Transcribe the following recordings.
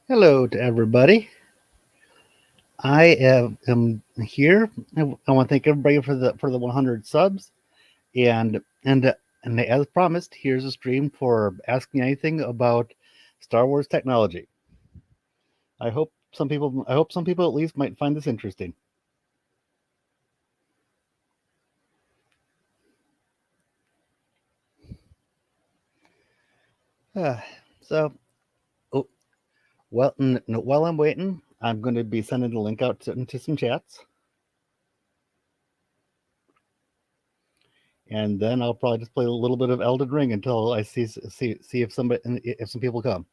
Hello to everybody. I am here. I want to thank everybody for the 100 subs and as promised, here's a stream for asking anything about Star Wars technology. I hope some people at least might find this interesting. Uh, so, oh, while I'm waiting, I'm going to be sending the link out to some chats, and then I'll probably just play a little bit of Elden Ring until I see if some people come.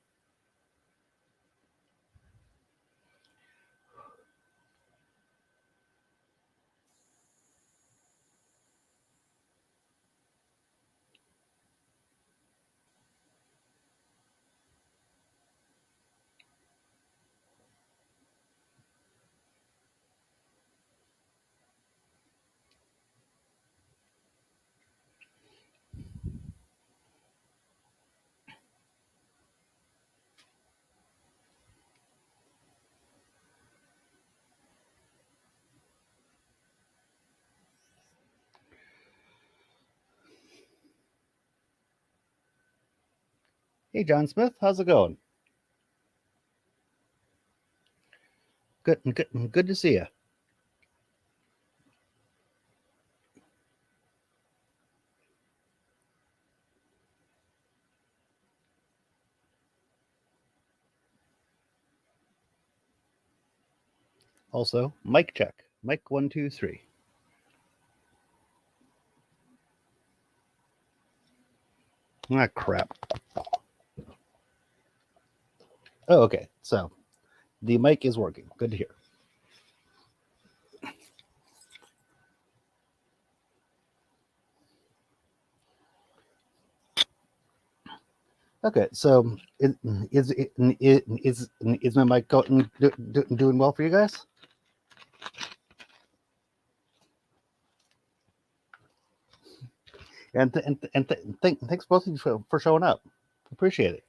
Hey, John Smith, how's it going? Good to see you. Also, mic check. Mic 1 2 3. Ah, crap. Oh, okay. So the mic is working. Good to hear. Okay, so is my mic doing well for you guys? Thanks both of you for showing up. Appreciate it.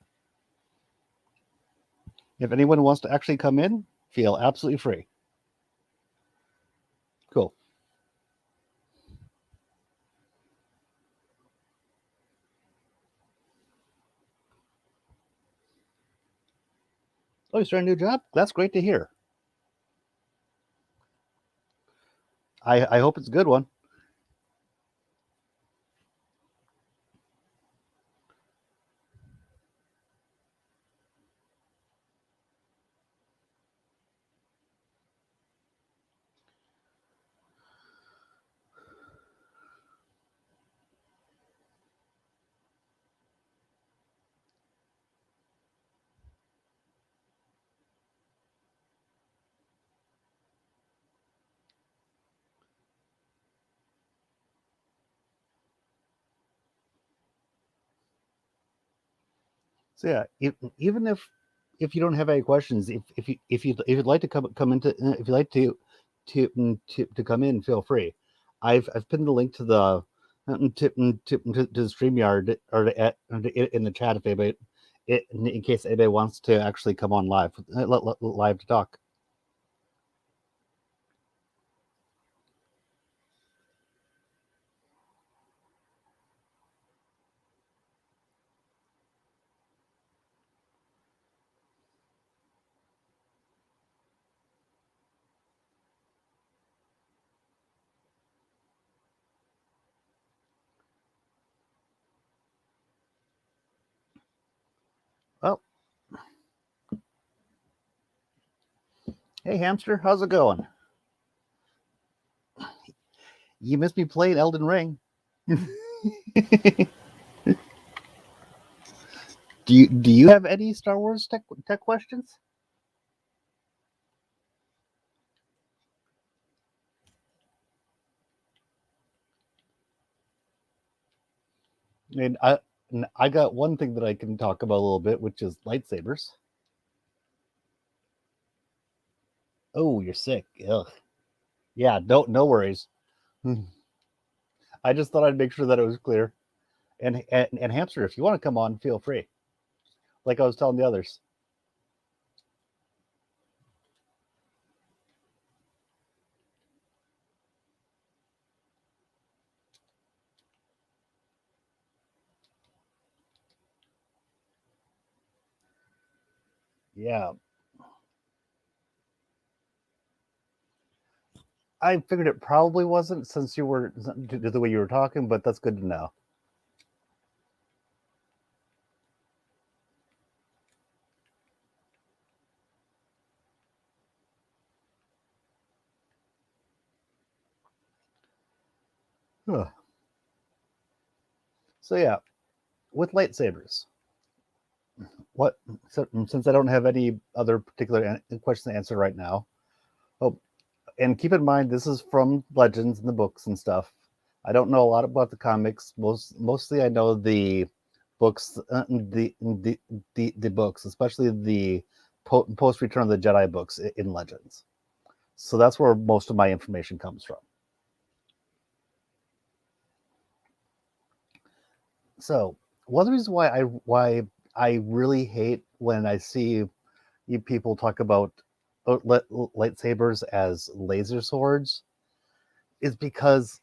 If anyone wants to actually come in, feel absolutely free. Cool. Oh, you starting a new job? That's great to hear. I hope it's a good one. So yeah, even if you don't have any questions, if you'd like to come into if you'd like to come in, feel free. I've pinned the link to the to the Streamyard or in the chat if anybody in case anybody wants to actually come on live to talk. Well, hey hamster, how's it going? You missed me playing Elden Ring. Do you have any Star Wars tech questions? And I got one thing that I can talk about a little bit, which is lightsabers. Oh, you're sick. Ugh. Yeah, no worries. I just thought I'd make sure that it was clear. And hamster, if you want to come on, feel free. Like I was telling the others. Yeah, I figured it probably wasn't since you were the way you were talking, but that's good to know. Huh. So yeah, with lightsabers, what? So, since I don't have any other particular question to answer right now. Oh, and keep in mind this is from legends and the books and stuff. I don't know a lot about the comics. Mostly I know the books, the books, especially the post Return of the Jedi books in Legends. So that's where most of my information comes from. So one of the reasons why I really hate when I see you people talk about lightsabers as laser swords is because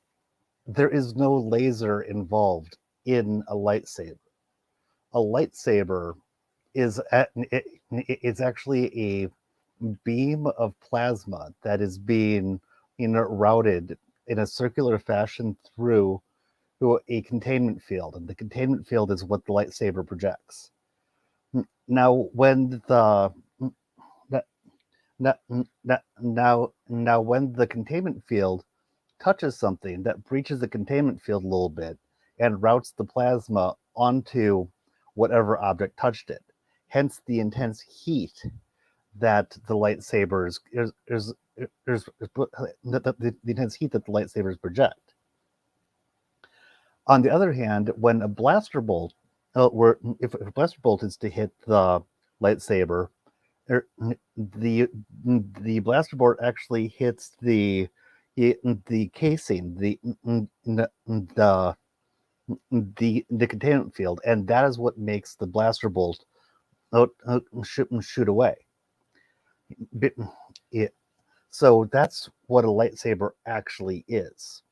there is no laser involved in a lightsaber. A lightsaber it's actually a beam of plasma that is being routed in a circular fashion through a containment field, and the containment field is what the lightsaber projects. Now, when the now when the containment field touches something that breaches the containment field a little bit and routes the plasma onto whatever object touched it. Hence the intense heat that the lightsabers the intense heat that the lightsabers project. On the other hand, when a blaster bolt, if a blaster bolt is to hit the lightsaber, er, the the blaster bolt actually hits the casing, the containment field, and that is what makes the blaster bolt shoot away. It, so that's what a lightsaber actually is.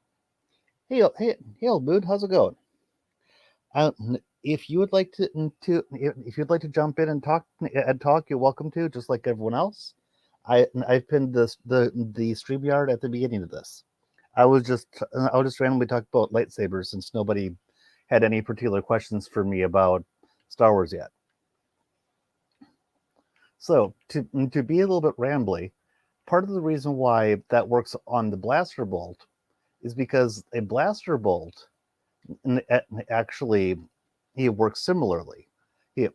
Hey, old dude, how's it going? Uh, if you would like if you'd like to jump in and talk, you're welcome to, just like everyone else. I've pinned the StreamYard at the beginning of this. I was just randomly talk about lightsabers since nobody had any particular questions for me about Star Wars yet. So to be a little bit rambly, part of the reason why that works on the blaster bolt is because a blaster bolt actually it works similarly. It,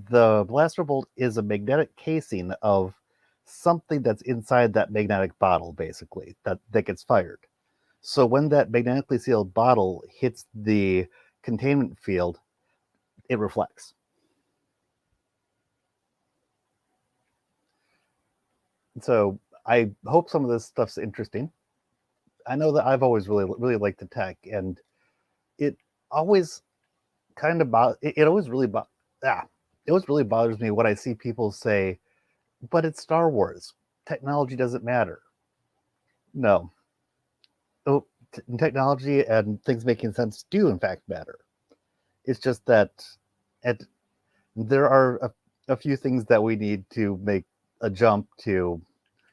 the blaster bolt is a magnetic casing of something that's inside that magnetic bottle, basically that gets fired. So when that magnetically sealed bottle hits the containment field, it reflects. So I hope some of this stuff's interesting. I know that I've always really liked the tech, and it always kind of it always really it always really bothers me when I see people say, "But it's Star Wars. Technology doesn't matter." No, oh, technology and things making sense do in fact matter. It's just that at there are a few things that we need to make a jump to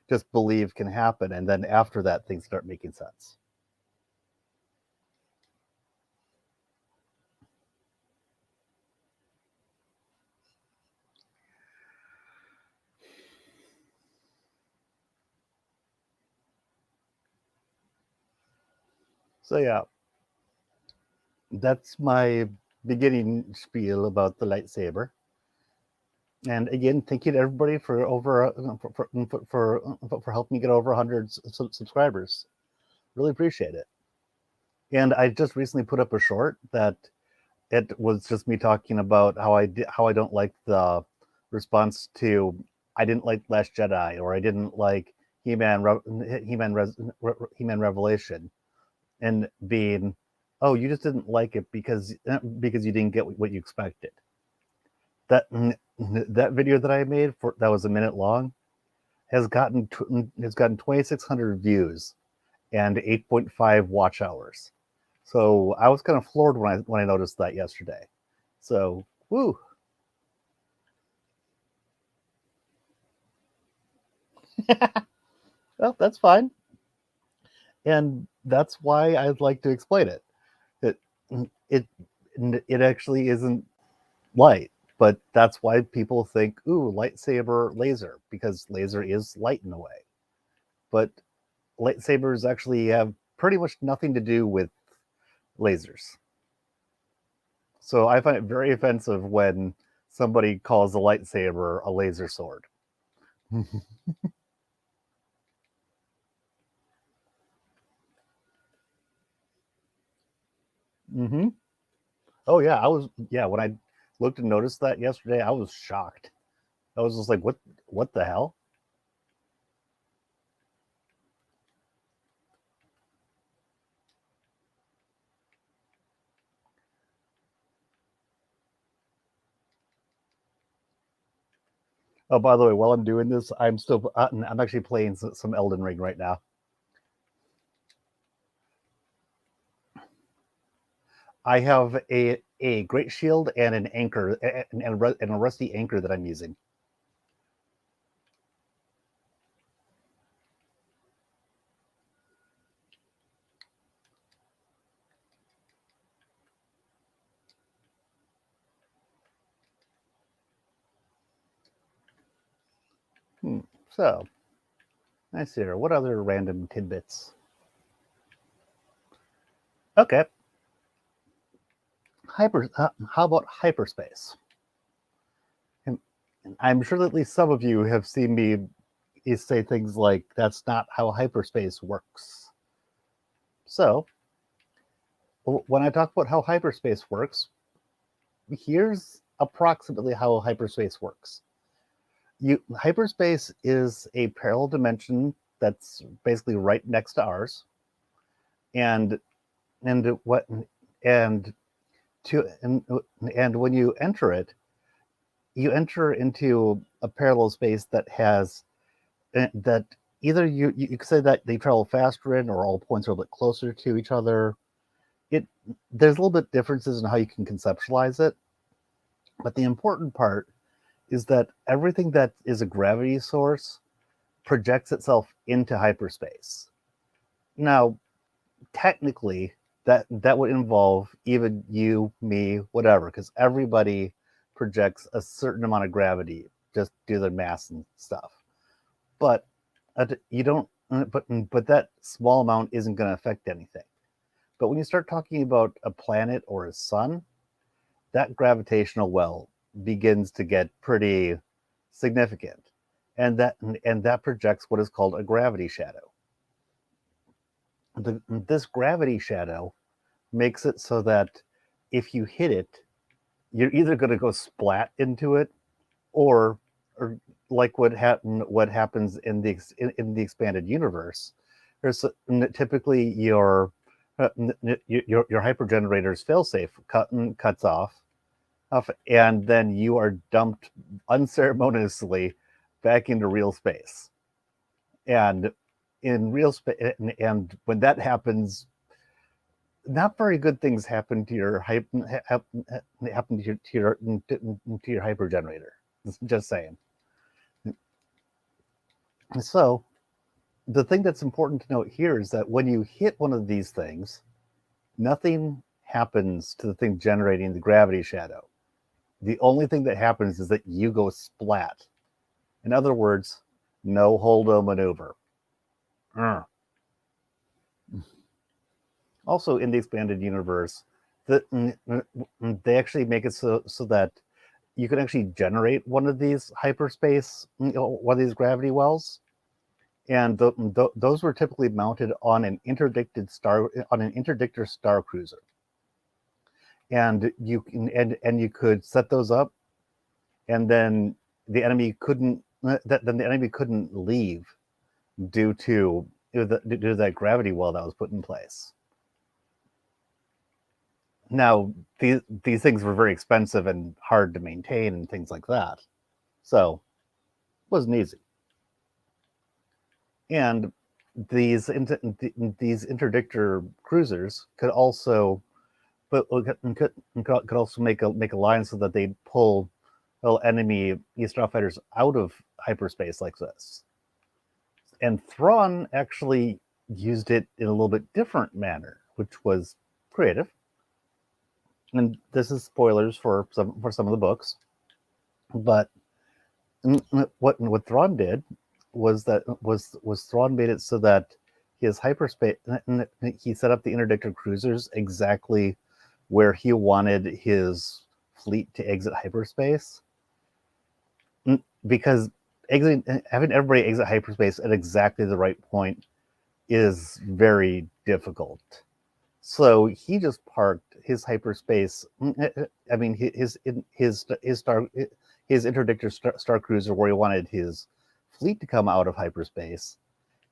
just believe can happen, and then after that, things start making sense. So yeah, that's my beginning spiel about the lightsaber. And again, thank you to everybody for for helping me get over 100 subscribers. Really appreciate it. And I just recently put up a short that it was just me talking about how I don't like the response to I didn't like Last Jedi, or I didn't like He-Man He-Man He-Man Revelation, and being, oh, you just didn't like it because you didn't get what you expected. That that video that I made for that was a minute long has gotten 2,600 views and 8.5 watch hours. So I was kind of floored when I noticed that yesterday. So woo. Well, that's fine. And that's why I'd like to explain it. It it it actually isn't light, but that's why people think, ooh, lightsaber laser, because laser is light in a way. But lightsabers actually have pretty much nothing to do with lasers. So I find it very offensive when somebody calls a lightsaber a laser sword. Hmm. Oh yeah, when I looked and noticed that yesterday, I was shocked. I was just like, what the hell? Oh, by the way, while I'm doing this, I'm actually playing some Elden Ring right now. I have a great shield and an anchor and a rusty anchor that I'm using. Hmm. So, nice here. What other random tidbits? Okay, how about hyperspace? And, and I'm sure that at least some of you have seen me say things like, "That's not how hyperspace works." So, when I talk about how hyperspace works, here's approximately how hyperspace works. Hyperspace is a parallel dimension that's basically right next to ours, and what and to and when you enter it, you enter into a parallel space that has that either you could say that they travel faster in, or all points are a bit closer to each other. It There's a little bit differences in how you can conceptualize it, but the important part is that everything that is a gravity source projects itself into hyperspace. Now, technically, that would involve even you, me, whatever, because everybody projects a certain amount of gravity just due to their mass and stuff. But you don't. But that small amount isn't going to affect anything. But when you start talking about a planet or a sun, that gravitational well begins to get pretty significant, and that projects what is called a gravity shadow. This gravity shadow makes it so that if you hit it, you're either going to go splat into it, or like what happens in the expanded universe. There's typically your hyper generator's failsafe cuts off, and then you are dumped unceremoniously back into real space. And in real space, and when that happens, not very good things happen to your happen to your hyper generator. Just saying. So the thing that's important to note here is that when you hit one of these things, nothing happens to the thing generating the gravity shadow. The only thing that happens is that you go splat. In other words, no holdo maneuver. Mm. Also, in the expanded universe, they actually make it so that you can actually generate one of these hyperspace, one of these gravity wells, and those were typically mounted on an interdictor star cruiser, and you could set those up, and then the enemy couldn't leave due to that gravity well that was put in place. Now, these things were very expensive and hard to maintain and things like that, so it wasn't easy. And these interdictor cruisers could also could also make a line so that they'd pull enemy starfighters out of hyperspace like this. and Thrawn actually used it in a little bit different manner, which was creative. And this is spoilers for some of the books, but what Thrawn did was Thrawn made it so that his hyperspace, he set up the interdictor cruisers exactly where he wanted his fleet to exit hyperspace, because having everybody exit hyperspace at exactly the right point is very difficult. So he just parked his hyperspace. I mean, his interdictor star cruiser where he wanted his fleet to come out of hyperspace,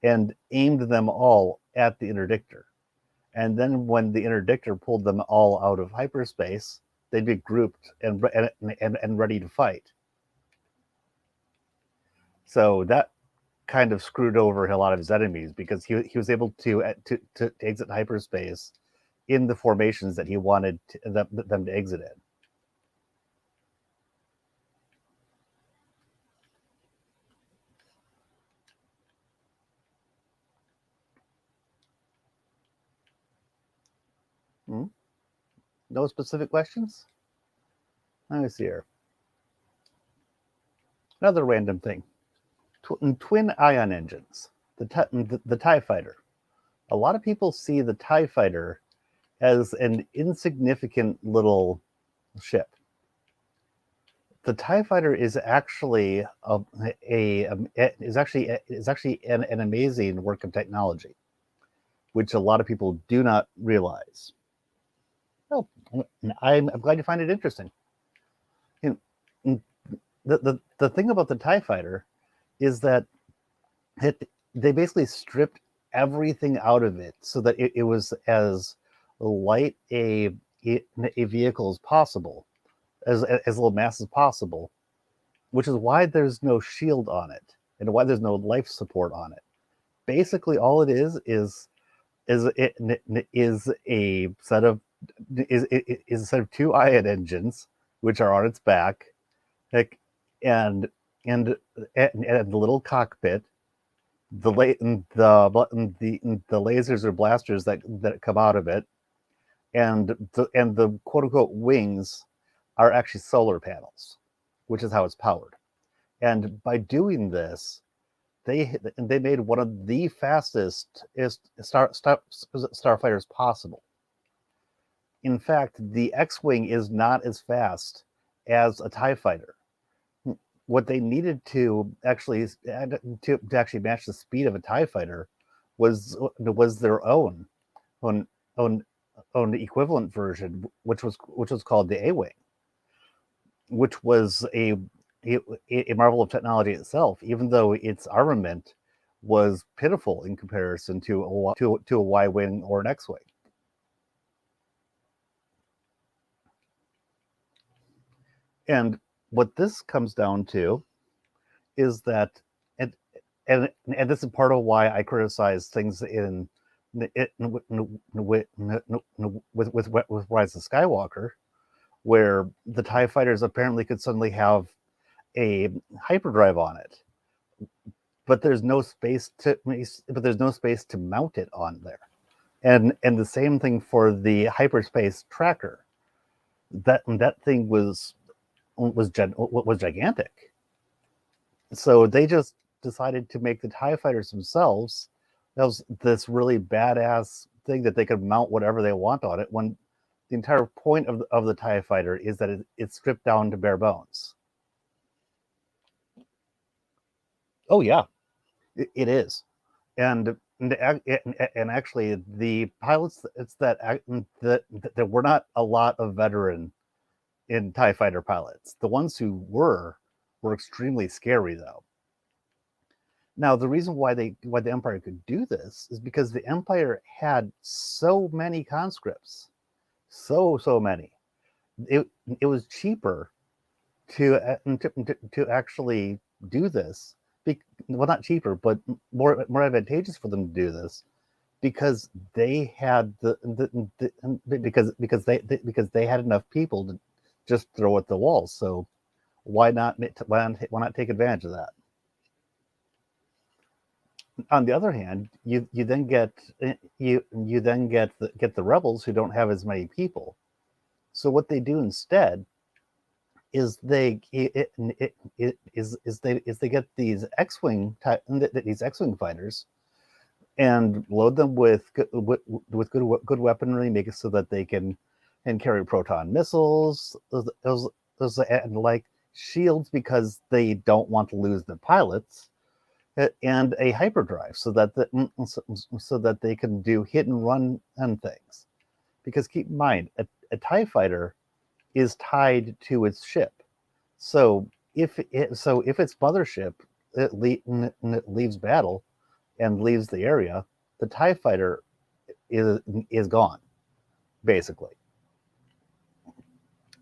and aimed them all at the interdictor. And then when the interdictor pulled them all out of hyperspace, they'd be grouped and ready to fight. So that kind of screwed over a lot of his enemies, because he was able to exit hyperspace in the formations that he wanted them to exit in. No specific questions? Let me see here. Another random thing. Twin ion engines. The TIE Fighter. A lot of people see the TIE Fighter as an insignificant little ship. The TIE Fighter is actually an amazing work of technology, which a lot of people do not realize. Oh, I'm glad you find it interesting. You know, the thing about the TIE Fighter is that they basically stripped everything out of it so that it was as light a vehicle as possible, as little mass as possible, which is why there's no shield on it and why there's no life support on it. Basically, all it is a set of two ion engines which are on its back, and the little cockpit, the lasers or blasters that come out of it, and the quote unquote wings are actually solar panels, which is how it's powered. And by doing this, they made one of the fastest starfighters possible. In fact, the X-wing is not as fast as a TIE fighter. What they needed to actually match the speed of a TIE fighter was their own equivalent version, which was called the A-wing, which was a marvel of technology itself, even though its armament was pitiful in comparison to a Y-wing or an X-wing. And what this comes down to is that, and this is part of why I criticize things with Rise of Skywalker, where the TIE fighters apparently could suddenly have a hyperdrive on it, but there's no space to mount it on there. And the same thing for the hyperspace tracker. That thing was gigantic. So they just decided to make the TIE fighters themselves. That was this really badass thing that they could mount whatever they want on it, when the entire point of the TIE fighter is that it's stripped down to bare bones. Oh yeah, it is. And actually the pilots, it's that there were not a lot of veteran in TIE fighter pilots. The ones who were extremely scary, though. Now, the reason why the Empire could do this is because the Empire had so many conscripts, so many. It was cheaper to actually do this. Well, not cheaper, but more advantageous for them to do this, because they had because they had enough people to just throw at the walls. So why not take advantage of that? On the other hand, you then get you then get the rebels who don't have as many people. So what they do instead is they get these X-wing fighters and load them with good weaponry, make it so that they can carry proton missiles, and like shields because they don't want to lose their pilots, and a hyperdrive so that they can do hit and run and things. Because keep in mind, a TIE fighter is tied to its ship. So if its mothership leaves battle and leaves the area, the TIE fighter is gone, basically.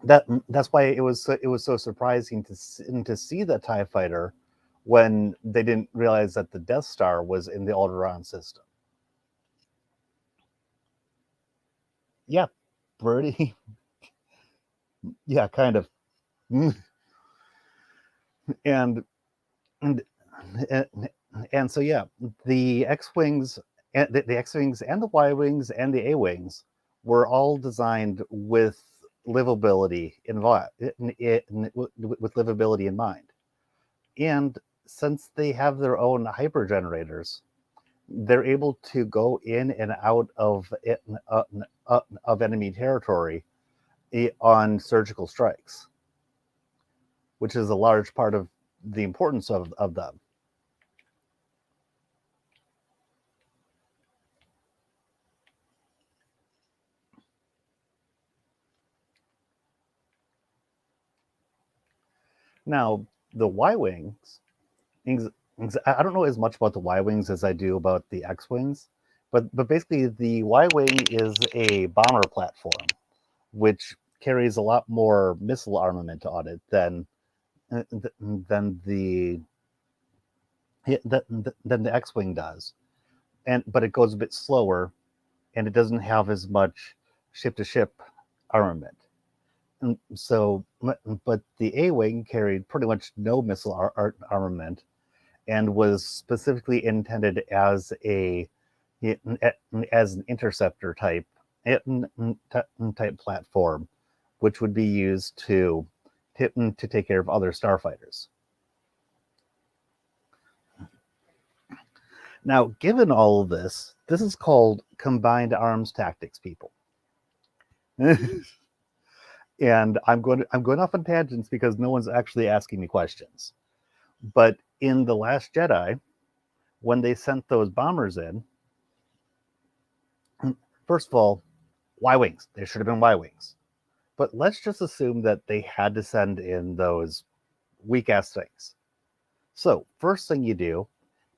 That's why it was so surprising to see the TIE fighter when they didn't realize that the Death Star was in the Alderaan system. Yeah, pretty. Yeah, kind of. And and and, and so yeah, the X-wings and the X-wings and the Y-wings and the A-wings were all designed with livability with livability in mind. And since they have their own hyper generators, they're able to go in and out of enemy territory on surgical strikes, which is a large part of the importance of them. Now, the Y Wings, I don't know as much about the Y Wings as I do about the X Wings, but basically, the Y Wing is a bomber platform, which carries a lot more missile armament on it than the than the X-wing does, and but it goes a bit slower, and it doesn't have as much ship-to-ship armament. And so, but the A-wing carried pretty much no missile armament, and was specifically intended as an interceptor type platform, which would be used to take care of other starfighters. Now, given all of this, this is called combined arms tactics, people. And I'm going off on tangents because no one's actually asking me questions. But in The Last Jedi, when they sent those bombers in, first of all, Y wings. They should have been Y wings. But let's just assume that they had to send in those weak ass things. So first thing you do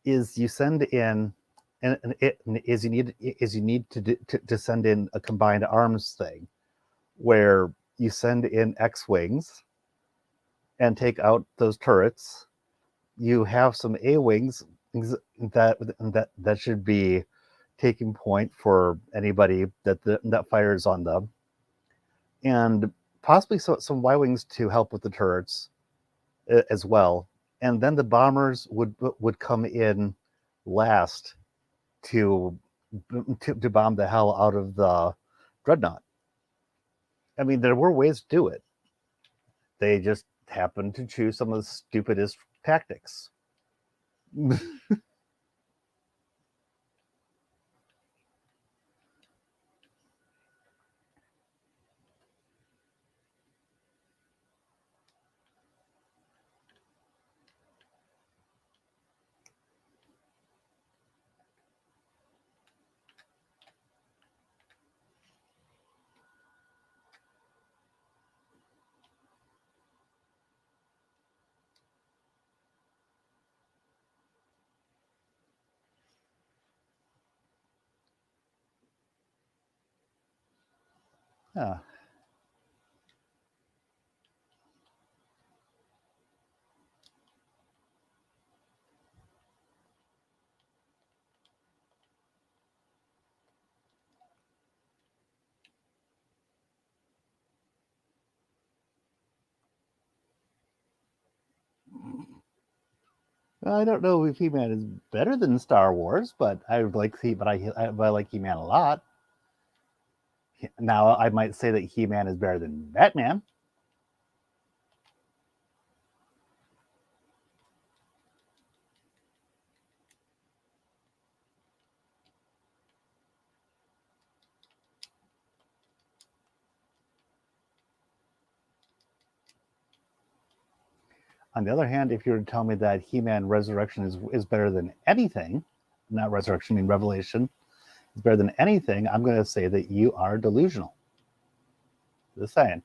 is you send in, and it is you need to send in a combined arms thing, where you send in X wings and take out those turrets. You have some A wings that should be taking point for anybody that fires on them, and possibly some Y wings to help with the turrets as well. And then the bombers would come in last to to bomb the hell out of the dreadnought. I mean, there were ways to do it. They just happened to choose some of the stupidest tactics. Yeah. I don't know if He-Man is better than Star Wars, but I like I like He-Man a lot. Now I might say that He-Man is better than Batman. On the other hand, if you were to tell me that He-Man Resurrection is better than anything, not Resurrection, I mean Revelation, is better than anything, I'm going to say that you are delusional. Just saying.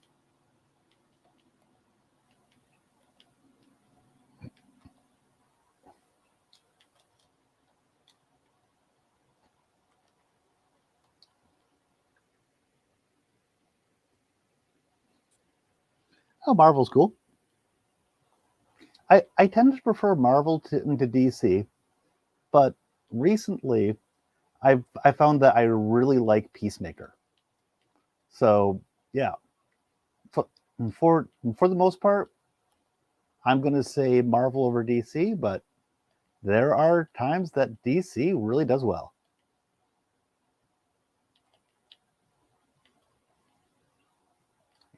Oh, Marvel's cool. I tend to prefer Marvel to DC, but recently I found that I really like Peacemaker. So yeah, for for the most part, I'm going to say Marvel over DC, but there are times that DC really does well.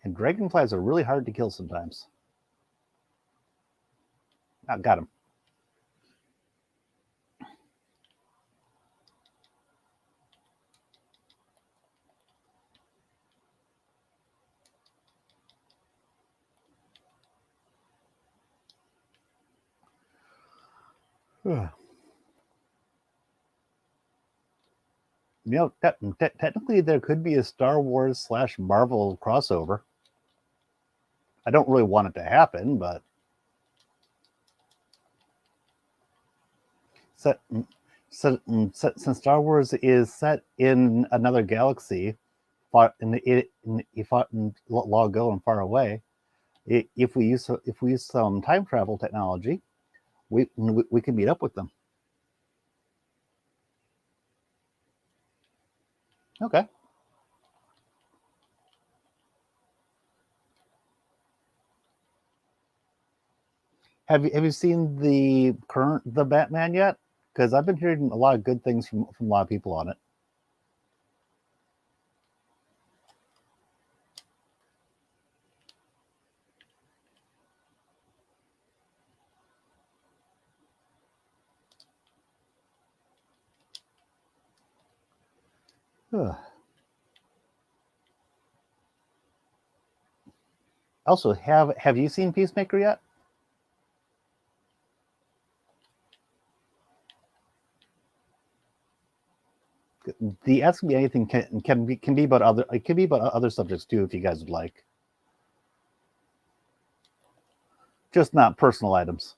And dragonflies are really hard to kill sometimes. I got him. Technically, there could be a Star Wars / Marvel crossover. I don't really want it to happen, but set, since Star Wars is set in another galaxy, far long ago and far away, if we use some time travel technology, we can meet up with them. Okay. Have you seen the Batman yet? Because I've been hearing a lot of good things from a lot of people on it. Also, have you seen Peacemaker yet? The Ask Me Anything can be about other it can be about other subjects too if you guys would like. Just not personal items.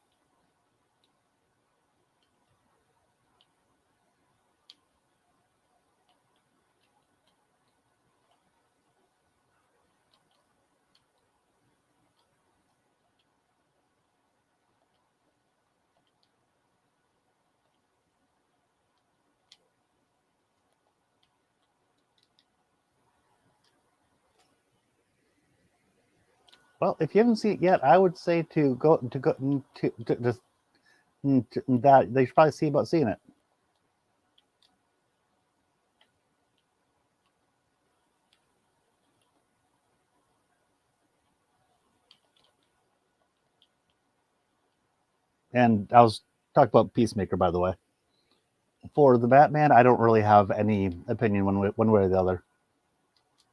Well, if you haven't seen it yet, I would say to go to just that they should probably see about seeing it. And I was talking about Peacemaker, by the way. For the Batman, I don't really have any opinion one way or the other.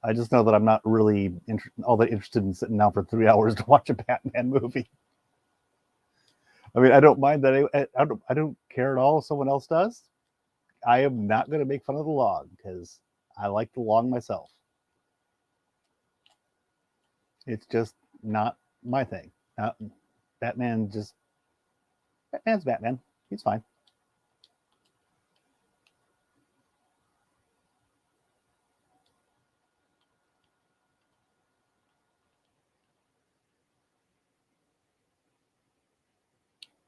I just know that I'm not really all that interested in sitting down for 3 hours to watch a Batman movie. I mean, I don't mind that. I don't care at all if someone else does. I am not going to make fun of the log because I like the log myself. It's just not my thing. Batman just Batman's Batman. He's fine.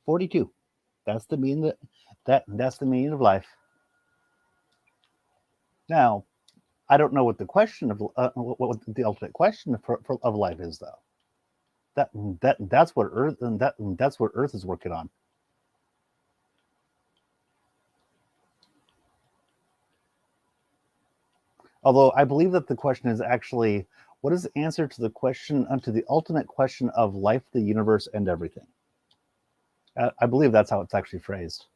$42. That's the meaning that's the meaning of life. Now, I don't know what the question of what the ultimate question of life is, though. That's what Earth is working on. Although I believe that the question is actually, what is the answer to the question, to the ultimate question of life, the universe, and everything? I believe that's how it's actually phrased.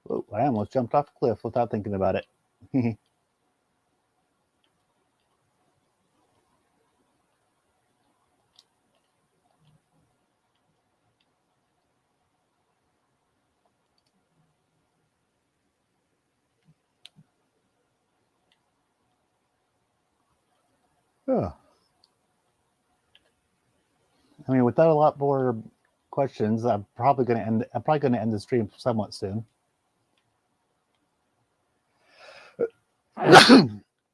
Oh, I almost jumped off a cliff without thinking about it. Oh. I mean, without a lot more questions, I'm probably going to end the stream somewhat soon.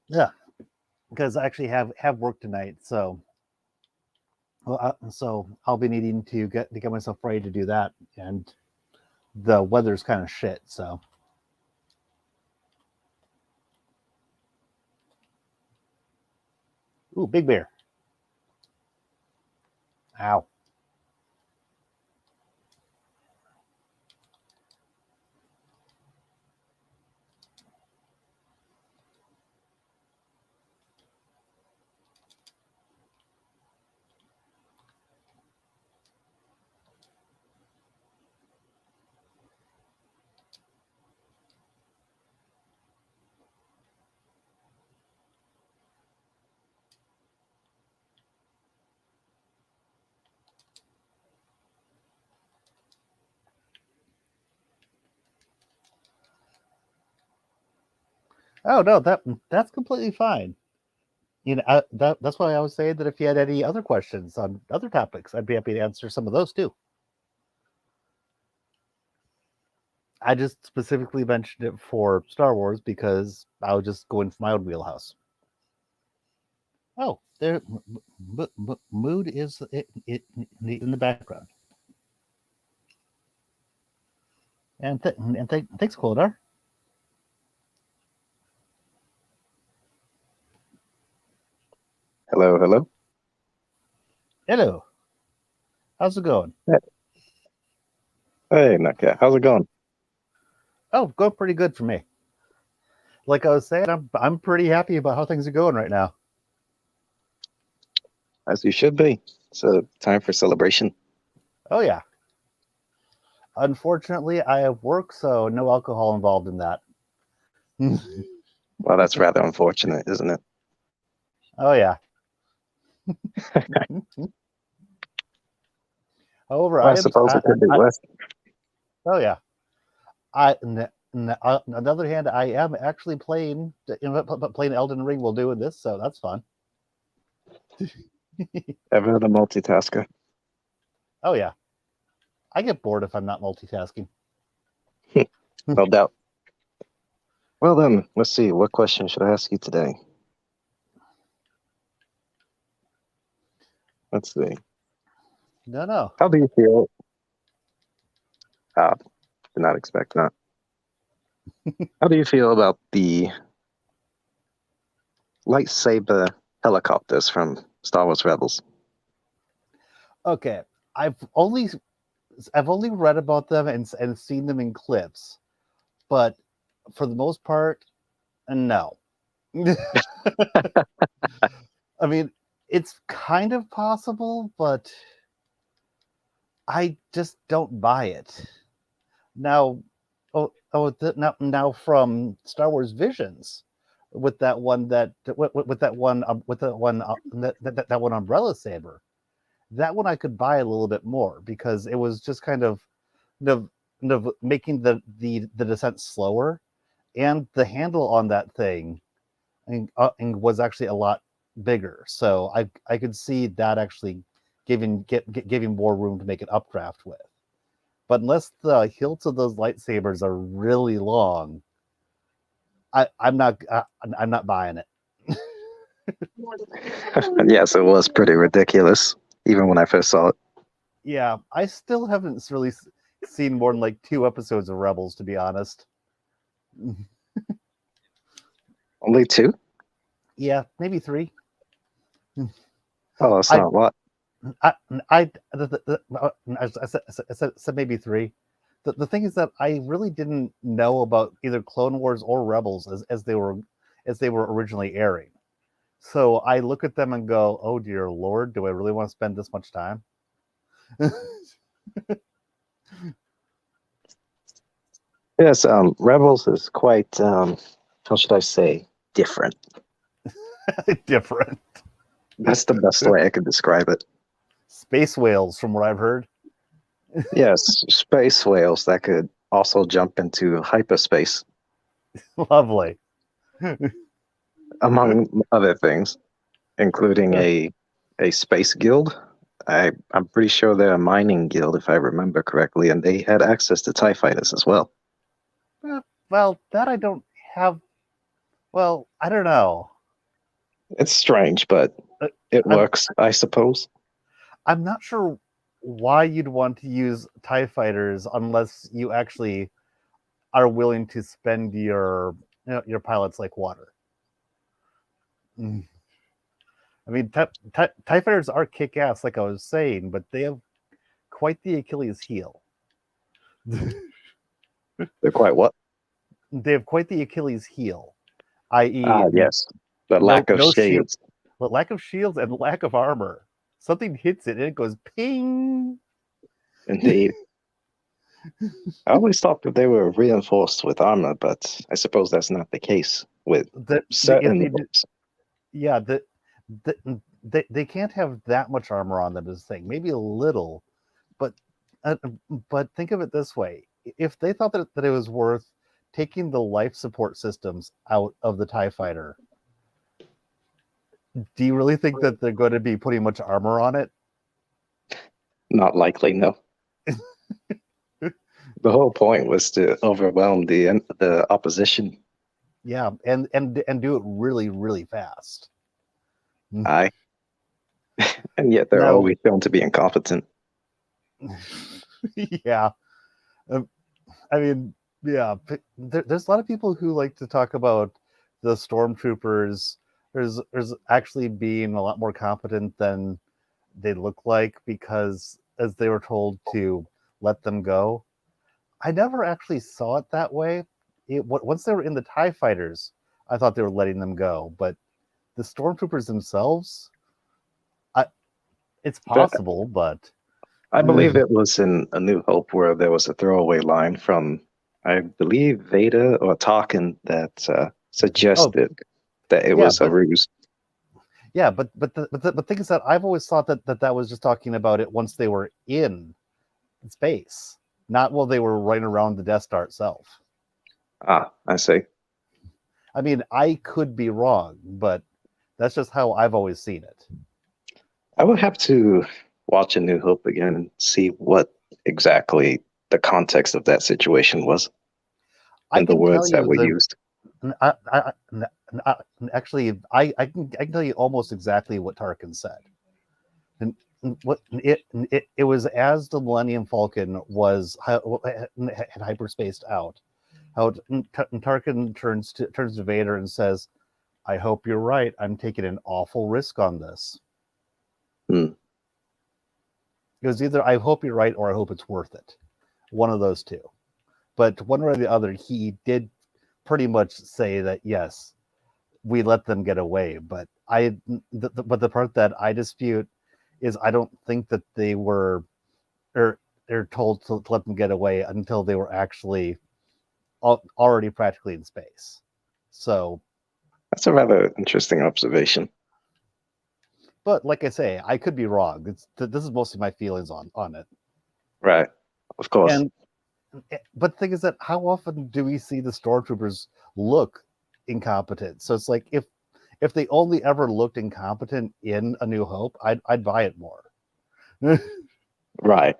Yeah, because I actually have work tonight, so I'll be needing to get myself ready to do that, and the weather's kind of shit. So, ooh, big bear! Ow! Oh no, that's completely fine. You know, that's why I was saying that if you had any other questions on other topics, I'd be happy to answer some of those too. I just specifically mentioned it for Star Wars because I was just going for my own wheelhouse. Oh, there, mood is in the background, and thanks, Koldar. Hello, hello. Hello, how's it going? Hey, Naka. How's it going? Oh, going pretty good for me. Like I was saying, I'm pretty happy about how things are going right now. As you should be. It's a time for celebration. Oh yeah. Unfortunately, I have work, so no alcohol involved in that. Well, that's rather unfortunate, isn't it? Oh yeah. However, Well, I suppose it could be worse. oh yeah. On the other hand, I am actually playing Elden Ring while doing this, so that's fun. Ever the multitasker? Oh yeah, I get bored if I'm not multitasking. No doubt. Well then, let's see. What question should I ask you today? Let's see. No. How do you feel? Did not expect that. How do you feel about the lightsaber helicopters from Star Wars Rebels? Okay, I've only read about them and seen them in clips, but for the most part, no. I mean, it's kind of possible, but I just don't buy it. Now, now from Star Wars Visions, with that one that one umbrella saber, that one I could buy a little bit more because it was just kind of making the descent slower, and the handle on that thing and was actually a lot bigger. So I could see that actually giving more room to make an updraft with. But unless the hilts of those lightsabers are really long, I'm not buying it. Yes, it was pretty ridiculous, even when I first saw it. Yeah, I still haven't really seen more than like 2 episodes of Rebels, to be honest. Only two? Yeah, maybe 3. Oh, that's I not what. I said maybe 3. The thing is that I really didn't know about either Clone Wars or Rebels as they were originally airing. So I look at them and go, "Oh dear Lord, do I really want to spend this much time?" Yes, Rebels is quite, how should I say, different. Different That's the best way I could describe it. space whales, from what I've heard. Yes, space whales that could also jump into hyperspace, Lovely. among other things, including a space guild. I'm pretty sure they're a mining guild, if I remember correctly, and they had access to TIE fighters as well. Well, that I don't have. Well, I don't know. It's strange, but Uh, it I'm works, I suppose. I'm not sure why you'd want to use TIE fighters unless you actually are willing to spend your pilots like water. Mm. I mean, TIE fighters are kick ass, like I was saying, but they have quite the Achilles heel. They're quite what? They have quite the Achilles heel, i.e., Ah, yes. The no lack of no shield, shades. lack of shields and lack of armor. Something hits it and it goes ping. Indeed. I always thought that they were reinforced with armor, but I suppose that's not the case with certain It, books. yeah, they can't have that much armor on them is the thing. Maybe a little, but uh, but think of it this way: if they thought that it was worth taking the life support systems out of the TIE fighter, do you really think that they're going to be putting much armor on it? Not likely, no. The whole point was to overwhelm the opposition. Yeah, and do it really really fast. Aye, and yet they're Now, always shown to be incompetent. yeah, um, I mean, yeah, there's a lot of people who like to talk about the stormtroopers there's actually being a lot more competent than they look like because as they were told to let them go. I never actually saw it that way. Once they were in the TIE fighters, I thought they were letting them go, but the stormtroopers themselves, I, it's But possible, but I believe it was in A New Hope where there was a throwaway line from, I believe, Vader or Tarkin that oh suggested that it yeah, was a ruse. but the thing is that I've always thought that was just talking about it once they were in space, not while they were running around the Death Star itself. Ah, I see. I mean, I could be wrong, but that's just how I've always seen it. I would have to watch A New Hope again and see what exactly the context of that situation was I and the can tell words that you were the used. actually I can tell you almost exactly what Tarkin said. And what it was as the Millennium Falcon was had hyperspaced out. How Tarkin turns to Vader and says, "I hope you're right. I'm taking an awful risk on this." Hmm. It was either "I hope you're right" or "I hope it's worth it." One of those two. But one way or the other, he did pretty much say that yes, we let them get away. But but the part that I dispute is I don't think that they were or they're told to let them get away until they were actually already practically in space. So, That's a rather interesting observation. but like I say, I could be wrong. This is mostly my feelings on it. Right. Of course. And but the thing is that how often do we see the stormtroopers look incompetent? So it's like if they only ever looked incompetent in A New Hope, I'd buy it more. Right.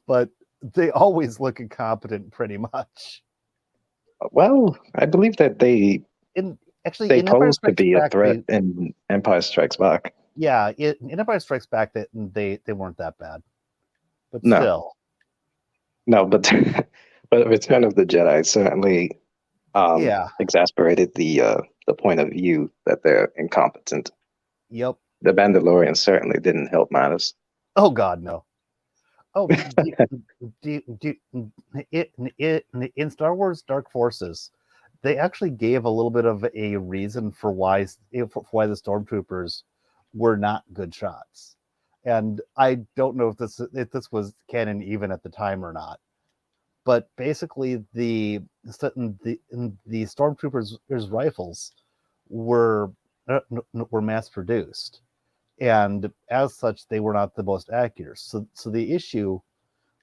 But they always look incompetent pretty much. Well, I believe that In actually they in Empire pose to Strikes be a Back, threat in Empire Strikes Back. in Empire Strikes Back that they weren't that bad, but No, still, no, but but Return of the Jedi certainly Yeah. exasperated the point of view that they're incompetent. Yep. The Mandalorian certainly didn't help matters. Oh God, no. Oh, in Star Wars Dark Forces, they actually gave a little bit of a reason for why the stormtroopers were not good shots, and I don't know if this was canon even at the time or not. But basically, the stormtroopers' rifles were were mass produced, and as such, they were not the most accurate. So the issue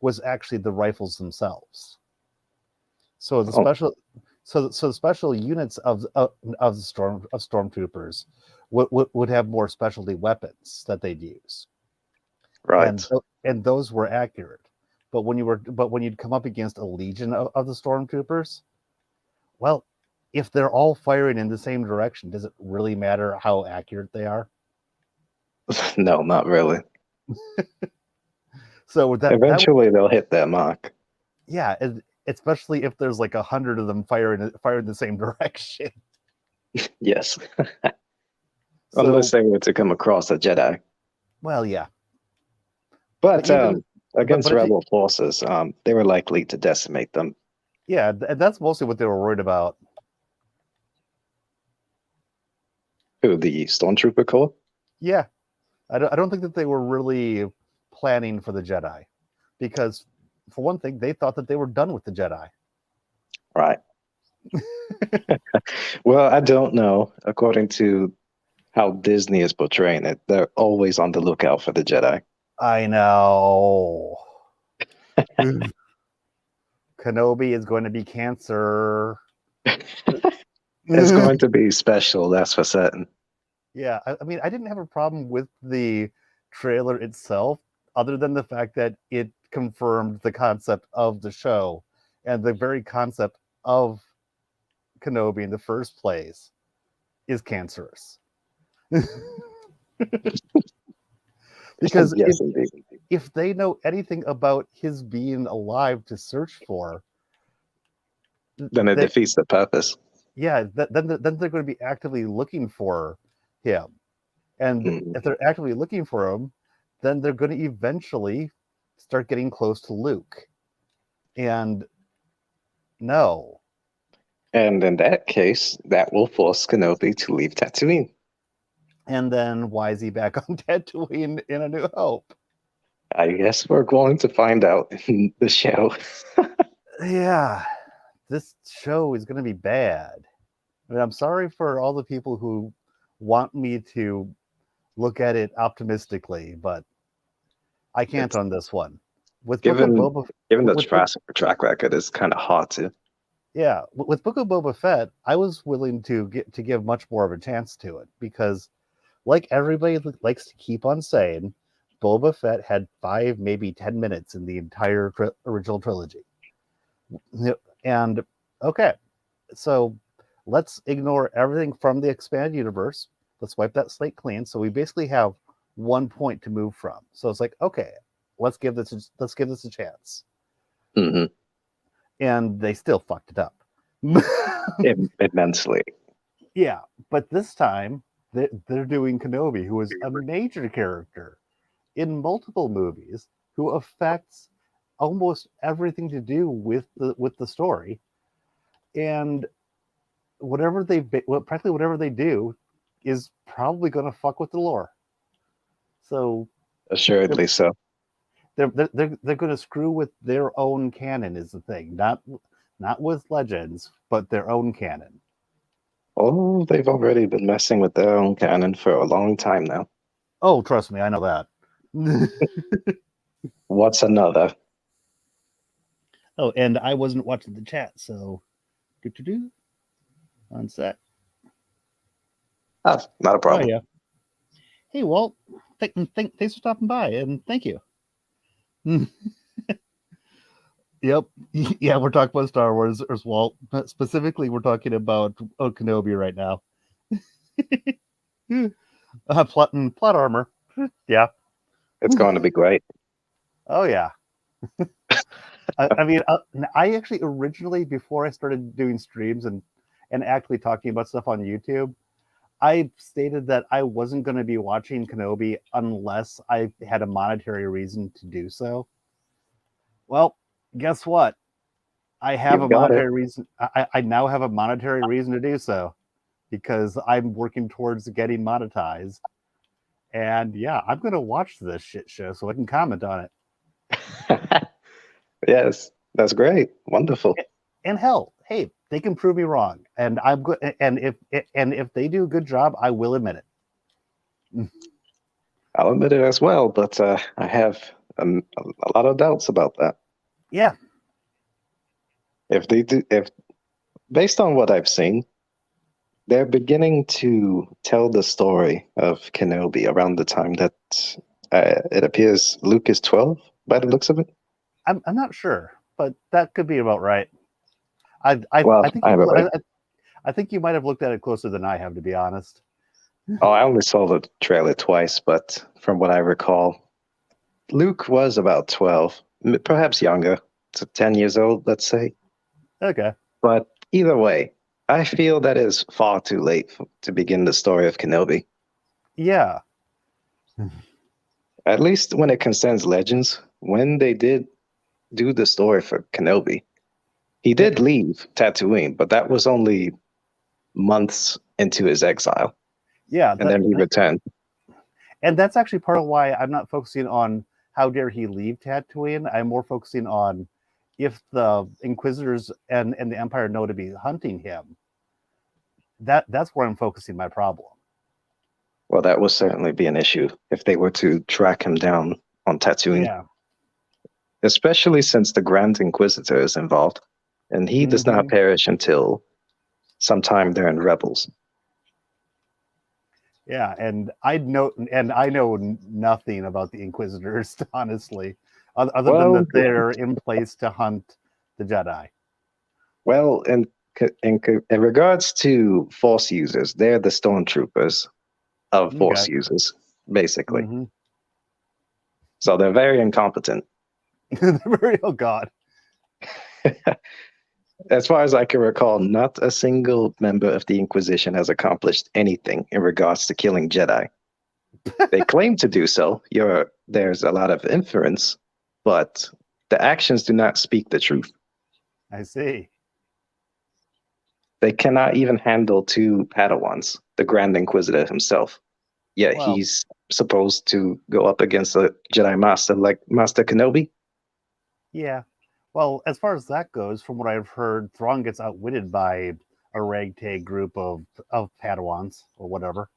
was actually the rifles themselves. So the Oh, special, so the special units of the stormtroopers would have more specialty weapons that they'd use, right. and those were accurate. But when you'd come up against a legion of the stormtroopers, well, if they're all firing in the same direction, does it really matter how accurate they are? No, not really. So that Eventually, they'll hit that mark. yeah, especially if there's like 100 of them firing the same direction. Yes, unless So, they were to come across a Jedi. well, yeah, but But even against if you, rebel forces, they were likely to decimate them. yeah, and that's mostly what they were worried about. Who, the Stormtrooper Corps? Yeah, I don't think that they were really planning for the Jedi, because for one thing, they thought that they were done with the Jedi. Right. Well, I don't know. According to how Disney is portraying it, they're always on the lookout for the Jedi. I know. Kenobi is going to be cancer. It's going to be special, that's for certain. Yeah, I mean, I didn't have a problem with the trailer itself, other than the fact that it confirmed the concept of the show and the very concept of Kenobi in the first place is cancerous. Because Yes, indeed. if they know anything about his being alive to search for, Then it that defeats the purpose. yeah, then they're going to be actively looking for him. And Mhm. if they're actively looking for him, then they're going to eventually start getting close to Luke. And no. And in that case, that will force Kenobi to leave Tatooine. And then why is he back on Tatooine in A New Hope? I guess we're going to find out in the show. Yeah, this show is going to be bad. I mean, I'm sorry for all the people who want me to look at it optimistically, but I can't It's on this one. With Book of given Boba, given the with Book, track record, it's kind of hard to. yeah, with Book of Boba Fett, I was willing to give much more of a chance to it because, like everybody likes to keep on saying, Boba Fett had 5, maybe 10 minutes in the entire original trilogy. And okay, so let's ignore everything from the expanded universe. Let's wipe that slate clean. So we basically have one point to move from. So it's like, okay, let's give this a chance. Mhm. And they still fucked it up. Immensely. Yeah, but this time they're doing Kenobi, who is a major character in multiple movies, who affects almost everything to do with the story, and practically whatever they do is probably going to fuck with the lore. So they're Assuredly so. they're going to screw with their own canon is the thing, not with Legends, but their own canon. Oh, they've already been messing with their own canon for a long time now. Oh, trust me, I know that. What's another? Oh, and I wasn't watching the chat, so do on set. Ah, not a Oh problem. yeah. Hey Walt, thanks for stopping by, and thank you. Yep. Yeah, we're talking about Star Wars as Walt. Specifically, we're talking about Kenobi right now. Plot armor. Yeah. It's going to be great. Oh yeah. I mean, I actually originally, before I started doing streams and actually talking about stuff on YouTube, I stated that I wasn't going to be watching Kenobi unless I had a monetary reason to do so. Well, guess what? I have a You've got it. monetary reason. I now have a monetary reason to do so because I'm working towards getting monetized. And yeah, I'm going to watch this shit show so I can comment on it. Yes, that's great. Wonderful. And hell, hey, they can prove me wrong, and I'm good. And if they do a good job, I will admit it. I'll admit it as well, but I have a lot of doubts about that. Yeah, If they do, if based on what I've seen, they're beginning to tell the story of Kenobi around the time that it appears Luke is 12 by the looks of it. I'm not sure, but that could be about right. Well, I think either way. I think you might have looked at it closer than I have, to be honest. Oh, I only saw the trailer twice, but from what I recall, Luke was about 12, perhaps younger, so 10 years old, let's say. Okay. But either way, I feel that is far too late to begin the story of Kenobi. Yeah. At least when it concerns Legends, when they did do the story for Kenobi, he did leave Tatooine, but that was only months into his exile, Yeah. and then he returned. And that's actually part of why I'm not focusing on how dare he leave Tatooine. I'm more focusing on if the Inquisitors and the Empire know to be hunting him. That's where I'm focusing my problem. Well, that would certainly be an issue if they were to track him down on Tatooine. Yeah. Especially since the Grand Inquisitor is involved, and he does not perish until sometime during Rebels. Yeah, and I know nothing about the Inquisitors, honestly, other than that they're in place to hunt the Jedi. Well, in regards to Force users, they're the stormtroopers of Force users, basically. Mm-hmm. So they're very incompetent. Oh God. As far as I can recall, not a single member of the Inquisition has accomplished anything in regards to killing Jedi. They claim to do so. There's a lot of inference, but the actions do not speak the truth. I see. They cannot even handle two Padawans, the Grand Inquisitor himself. Yet he's supposed to go up against a Jedi Master like Master Kenobi. Yeah. Well, as far as that goes, from what I've heard, Thrawn gets outwitted by a ragtag group of Padawans or whatever.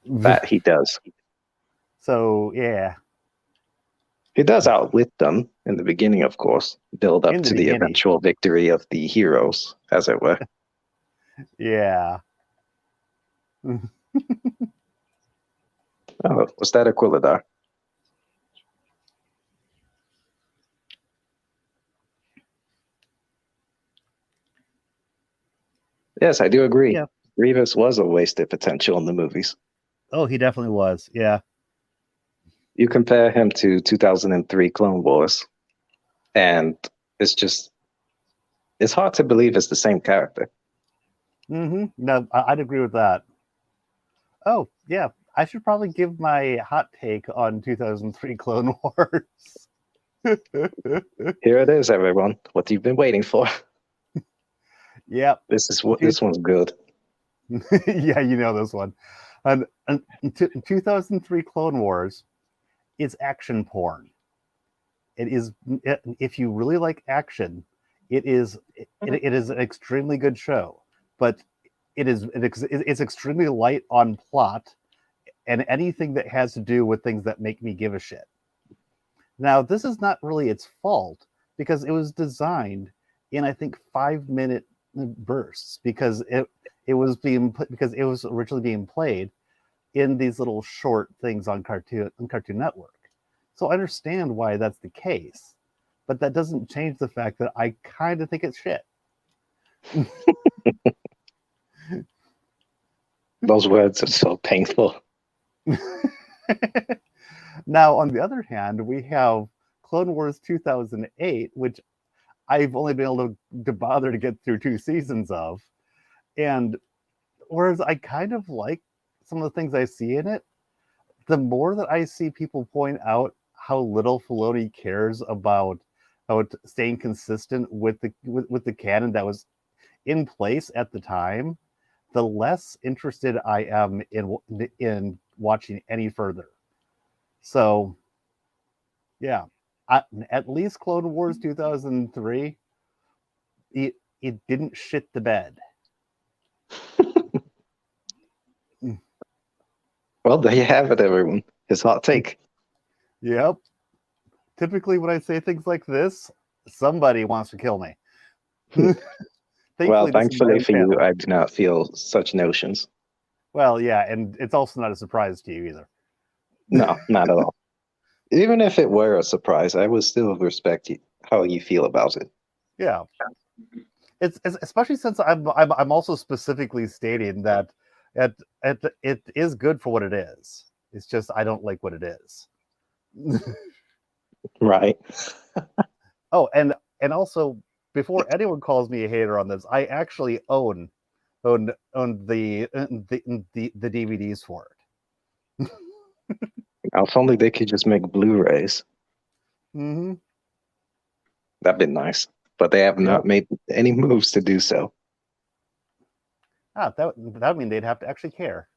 That he does. So, yeah. He does outwit them in the beginning, of course, build up to the eventual victory of the heroes, as it were. Yeah. Oh, was that Aquilidar? Yes, I do agree. Yeah. Grievous was a wasted potential in the movies. Oh, he definitely was. Yeah. You compare him to 2003 Clone Wars, and it's hard to believe it's the same character. Mm-hmm. No, I'd agree with that. Oh, yeah. I should probably give my hot take on 2003 Clone Wars. Here it is, everyone. What you've been waiting for. Yep. This one's good. Yeah, you know this one. And 2003 Clone Wars is action porn. It is, if you really like action, it is an extremely good show, but it's extremely light on plot and anything that has to do with things that make me give a shit. Now, this is not really its fault because it was designed in, I think, 5-minute bursts because it was originally being played in these little short things on Cartoon Network. So I understand why that's the case, but that doesn't change the fact that I kind of think it's shit. Those words are so painful. Now, on the other hand, we have Clone Wars 2008, which I've only been able to bother to get through 2 seasons of. And whereas I kind of like some of the things I see in it, the more that I see people point out how little Filoni cares about staying consistent with the canon that was in place at the time, the less interested I am in watching any further. So, yeah, at least Clone Wars 2003, it didn't shit the bed. Well, there you have it, everyone. His hot take. Yep. Typically, when I say things like this, somebody wants to kill me. Well, Thankfully, this is thankfully my for you, channel. I do not feel such notions. Well, yeah, and it's also not a surprise to you either. No, not at all. Even if it were a surprise, I would still respect how you feel about it. Yeah, it's especially since I'm also specifically stating that it is good for what it is. It's just I don't like what it is. Right. Oh, and also before anyone calls me a hater on this, I actually own the DVDs for it. Now, if only they could just make Blu-rays. Mm-hmm. That'd be nice. But they have not Yep. made any moves to do so. That would mean they'd have to actually care.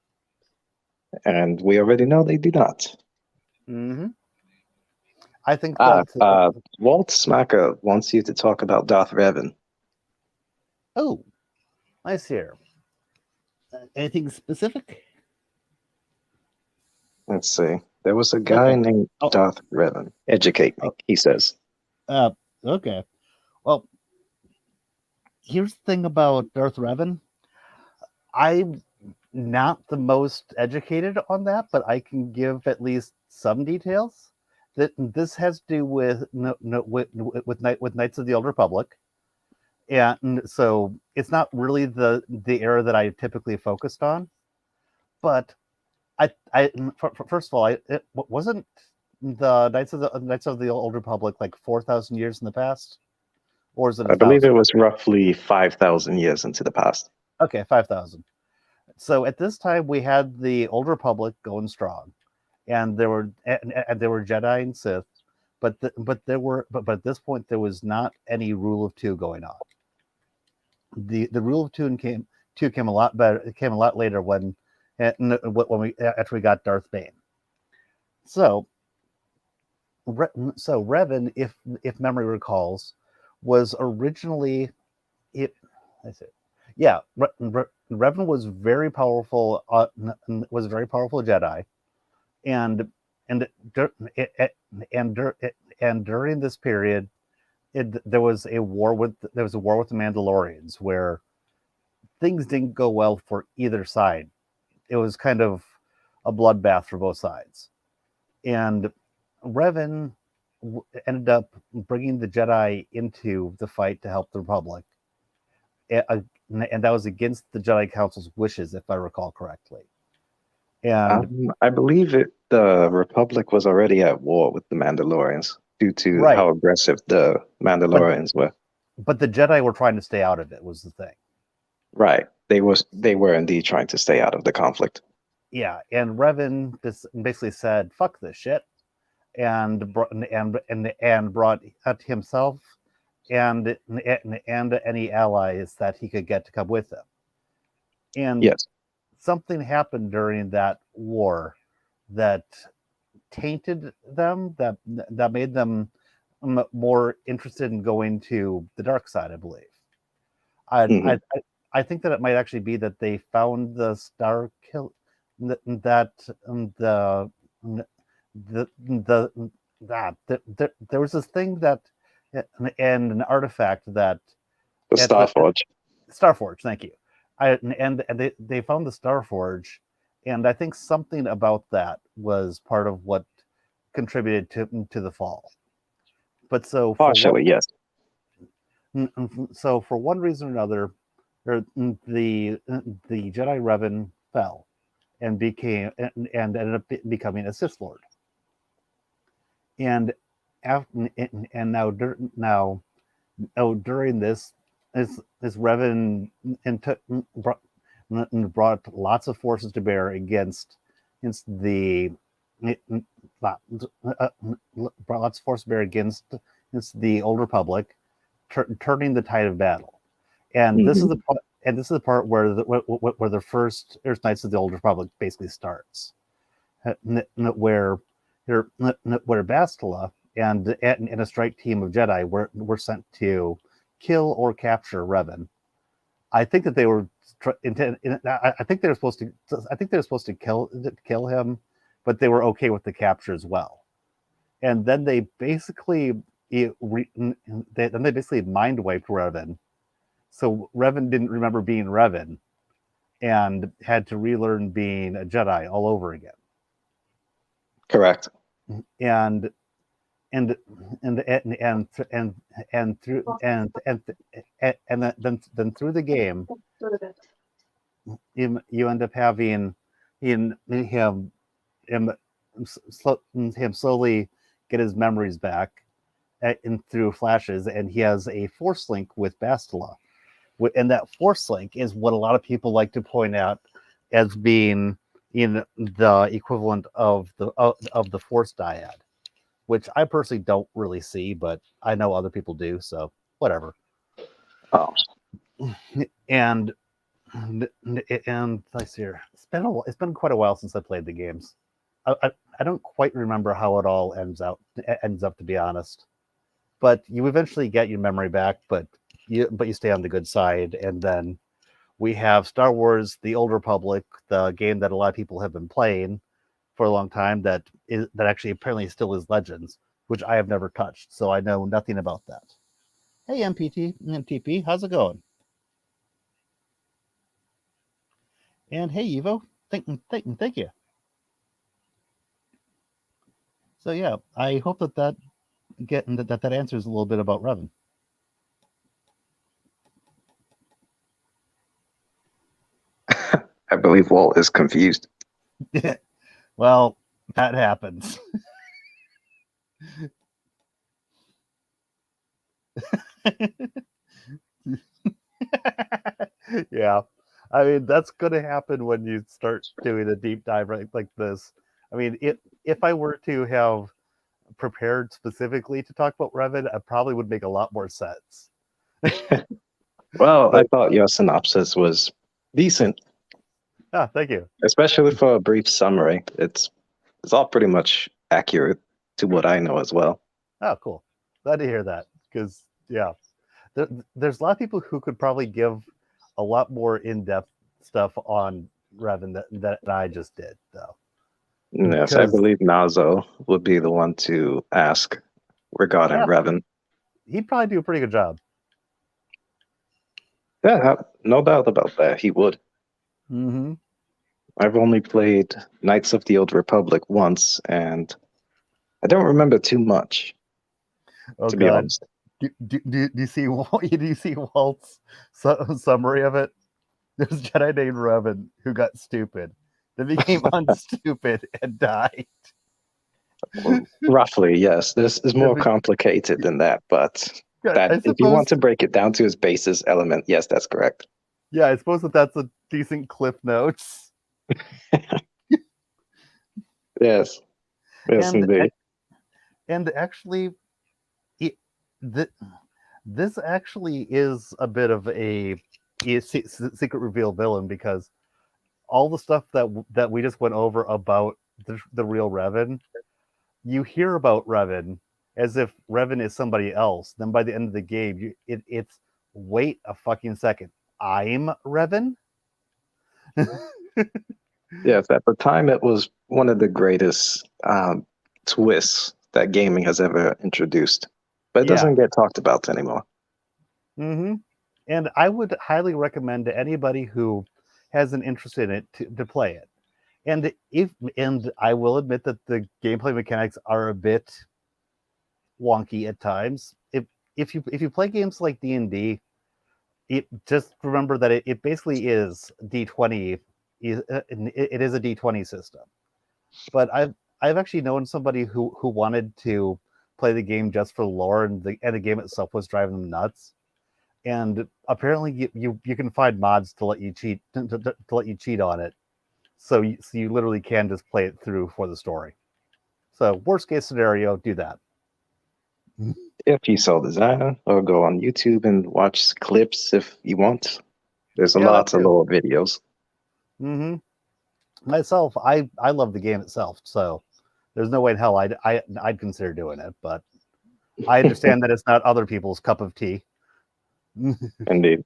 And we already know they do not. Mm-hmm. I think that. Walt Smacker wants you to talk about Darth Revan. Oh, nice here. Anything specific? Let's see. There was a guy named Darth Revan. Educate me, he says. Okay. Well, here's the thing about Darth Revan. I'm not the most educated on that, but I can give at least some details. That this has to do with Knights of the Old Republic, and so it's not really the era that I typically focused on. But first of all, it wasn't the Knights of the Old Republic like 4,000 years in the past, or is it? I believe it was roughly 5,000 years into the past. Okay, 5,000. So at this time, we had the Old Republic going strong, and there were Jedi and Sith, but at this point there was not any rule of two going on. The rule of two came a lot better. It came a lot later when after we got Darth Bane. So Revan, if memory recalls, was originally Revan was very powerful. Was a very powerful Jedi, and during this period, there was a war with the Mandalorians where things didn't go well for either side. It was kind of a bloodbath for both sides, and Revan ended up bringing the Jedi into the fight to help the Republic. And that was against the Jedi Council's wishes, if I recall correctly. And I believe the Republic was already at war with the Mandalorians due to how aggressive the Mandalorians were. But the Jedi were trying to stay out of it, was the thing. Right. They were indeed trying to stay out of the conflict. Yeah, and Revan basically said, "Fuck this shit," and brought out himself and any allies that he could get to come with him. And yes, something happened during that war that tainted them, that made them more interested in going to the dark side, I believe. I think that it might actually be that they found the star kill that there was this thing that and an artifact that the Starforge. Starforge, thank you. And they found the Starforge, and I think something about that was part of what contributed to the fall. But so partially, yes. So for one reason or another, the Jedi Revan fell and ended up becoming a Sith Lord. And and now during this Revan brought lots of forces to bear against the brought lots of forces to bear against the Old Republic, turning the tide of battle. And this is the part where the first Knights of the Old Republic basically starts, where Bastila and a strike team of Jedi were sent to kill or capture Revan. I think that they were I think they were supposed to kill him, but they were okay with the capture as well. And then they basically mind wiped Revan, so Revan didn't remember being Revan, and had to relearn being a Jedi all over again. Correct. And then through the game, you end up having him slowly get his memories back through flashes, and he has a force link with Bastila. And that force link is what a lot of people like to point out as being in the equivalent of the Force dyad, which I personally don't really see, but I know other people do, so whatever. Oh. And let's see here. It's been quite a while since I played the games. I don't quite remember how it all ends up, to be honest. But you eventually get your memory back, but you stay on the good side. And then we have Star Wars: The Old Republic, the game that a lot of people have been playing for a long time, that actually apparently still is Legends, which I have never touched, so I know nothing about that. Hey, MTP, how's it going? And hey, Evo, thank you. So yeah, I hope that answers a little bit about Revan. I believe Walt is confused. Well, that happens. Yeah, I mean, that's going to happen when you start doing a deep dive like this. I mean, if I were to have prepared specifically to talk about Revan, I probably would make a lot more sense. Well, I thought your synopsis was decent. Thank you. Especially for a brief summary. It's all pretty much accurate to what I know as well. Oh, cool. Glad to hear that, because yeah, there's a lot of people who could probably give a lot more in-depth stuff on Revan that I just did, though. Yes, I believe Nazo would be the one to ask regarding Revan. He'd probably do a pretty good job. Yeah, no doubt about that. He would. Mm-hmm. I've only played Knights of the Old Republic once, and I don't remember too much, to be honest. Do you see Walt's summary of it? There's a Jedi named Revan who got stupid, then became unstupid and died. Well, roughly, yes. This is more complicated than that, but if you want to break it down to its basis element, yes, that's correct. Yeah, I suppose that's a decent cliff notes. Yes, indeed. And actually, this actually is a bit of a secret reveal villain, because all the stuff that we just went over about the real Revan, you hear about Revan as if Revan is somebody else. Then by the end of the game, it's wait a fucking second, I'm Revan. Yes, at the time it was one of the greatest twists that gaming has ever introduced, but it doesn't get talked about anymore. Mm-hmm. And I would highly recommend to anybody who has an interest in it to play it. And I will admit that the gameplay mechanics are a bit wonky at times. If you play games like D&D, just remember that it basically is D20. It is a D20 system. But I've actually known somebody who wanted to play the game just for lore, and the game itself was driving them nuts. And apparently, you can find mods to let you cheat to let you cheat on it, so you literally can just play it through for the story. So worst case scenario, do that. If you so desire, or go on YouTube and watch clips if you want. There's Yeah, lots of lore videos. Mm-hmm. Myself, I love the game itself, so there's no way in hell I'd consider doing it. But I understand that it's not other people's cup of tea. Indeed.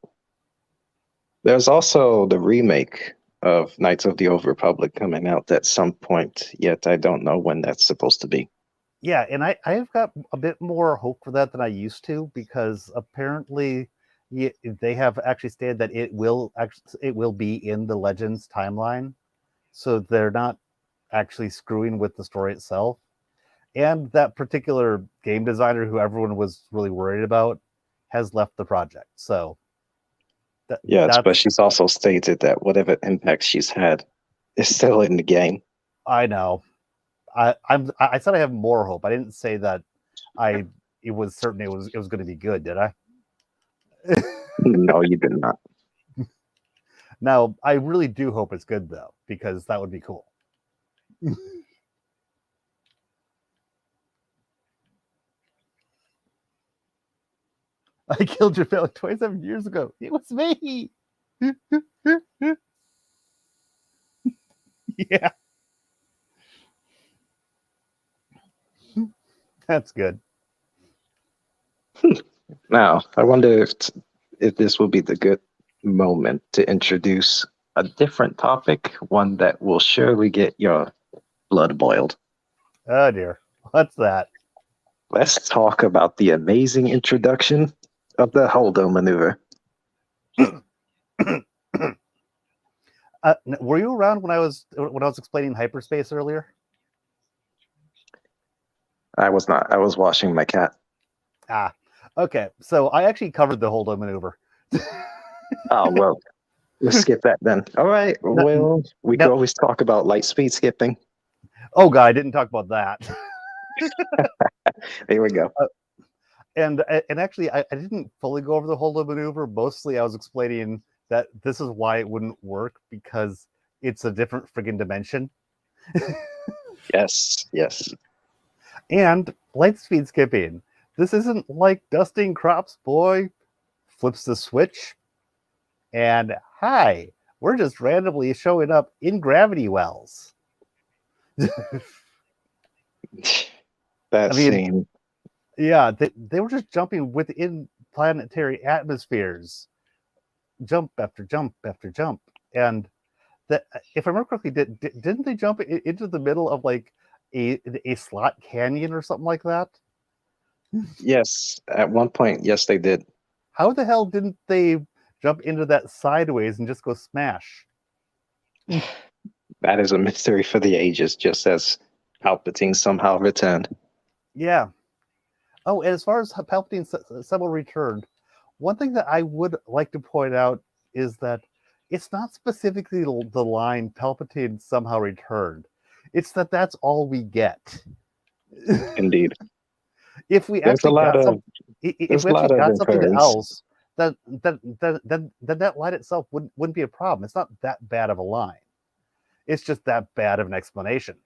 There's also the remake of Knights of the Old Republic coming out at some point, yet I don't know when that's supposed to be. Yeah, and I've got a bit more hope for that than I used to, because apparently they have actually stated that it will be in the Legends timeline, so they're not actually screwing with the story itself. And that particular game designer, who everyone was really worried about, has left the project. So Yes, but that's she's also stated that whatever impact she's had is still in the game. I know. I said I have more hope. I didn't say that it was certain it was going to be good, did I? No, you did not. Now, I really do hope it's good, though, because that would be cool. I killed your family 27 years ago. It was me. Yeah. That's good. Now, I wonder if this will be the good moment to introduce a different topic, one that will surely get your blood boiled. Oh, dear. What's that? Let's talk about the amazing introduction of the Holdo maneuver. Were you around when I was explaining hyperspace earlier? I was not. I was washing my cat. Ah, okay. So I actually covered the Holdo maneuver. Oh, well, let's skip that then. All right. Well, we can always talk about light speed skipping. Oh, God, I didn't talk about that. Here we go. And actually, I didn't fully go over the Holdo maneuver. Mostly, I was explaining that this is why it wouldn't work, because it's a different friggin' dimension. Yes, yes. And light speed skipping. This isn't like dusting crops, boy. Flips the switch, and hi, we're just randomly showing up in gravity wells. That scene. Yeah, they were just jumping within planetary atmospheres, jump after jump after jump. And that, if I remember correctly, didn't they jump into the middle of like a slot canyon or something like that? Yes, at one point, yes, they did. How the hell didn't they jump into that sideways and just go smash? That is a mystery for the ages, just as Palpatine somehow returned. Yeah. Oh, and as far as Palpatine somehow returned, one thing that I would like to point out is that it's not specifically the line Palpatine somehow returned. It's that that's all we get. Indeed. If we There's actually got something inference. else, then that line itself wouldn't be a problem. It's not that bad of a line. It's just that bad of an explanation.